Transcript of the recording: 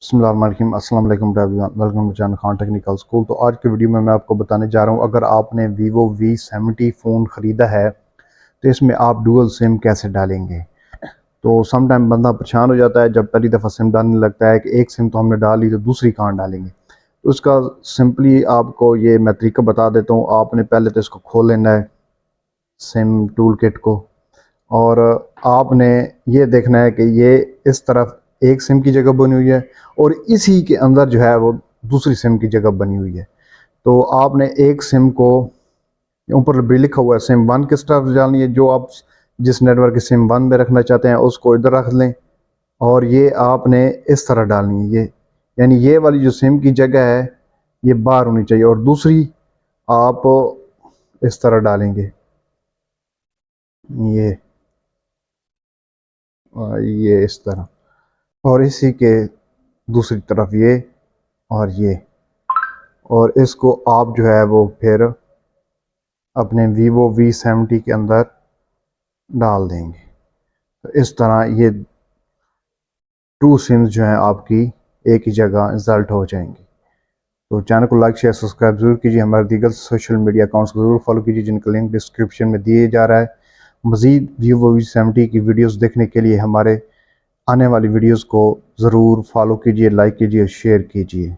बिस्मिल्लाहिर्रहमानिर्रहीम, अस्सलाम वालेकुम everyone, welcome to channel Khan technical school. तो आज की वीडियो में मैं आपको बताने जा रहा हूँ, अगर आपने वीवो V70 फ़ोन ख़रीदा है तो इसमें आप डुअल सिम कैसे डालेंगे। तो सम टाइम बंदा परेशान हो जाता है जब पहली दफ़ा सिम डालने लगता है कि एक सिम तो हमने डाल ली तो दूसरी कहाँ डालेंगे। तो उसका सिंपली आपको ये मैं तरीका बता देता हूँ। आपने पहले तो इसको खोल लेना है, सिम टूल किट को, और आपने ये देखना है कि ये इस तरफ एक सिम की जगह बनी हुई है और इसी के अंदर जो है वो दूसरी सिम की जगह बनी हुई है। तो आपने एक सिम को, ऊपर भी लिखा हुआ है सिम वन किस तरफ डालनी है, जो आप जिस नेटवर्क की सिम वन में रखना चाहते हैं उसको इधर रख लें, और ये आपने इस तरह डालनी है। ये यानी ये वाली जो सिम की जगह है ये बाहर होनी चाहिए, और दूसरी आप इस तरह डालेंगे, ये इस तरह, और इसी के दूसरी तरफ ये और ये, और इसको आप जो है वो फिर अपने वीवो V70 के अंदर डाल देंगे। तो इस तरह ये टू सिम्स जो हैं आपकी एक ही जगह इंस्टॉल हो जाएंगी। तो चैनल को लाइक शेयर सब्सक्राइब जरूर कीजिए, हमारे दीगर सोशल मीडिया अकाउंट्स को जरूर फॉलो कीजिए जिनका लिंक डिस्क्रिप्शन में दिए जा रहा है। मज़ीद वीवो V70 की वीडियोस देखने के लिए हमारे आने वाली वीडियोस को ज़रूर फॉलो कीजिए, लाइक कीजिए, शेयर कीजिए।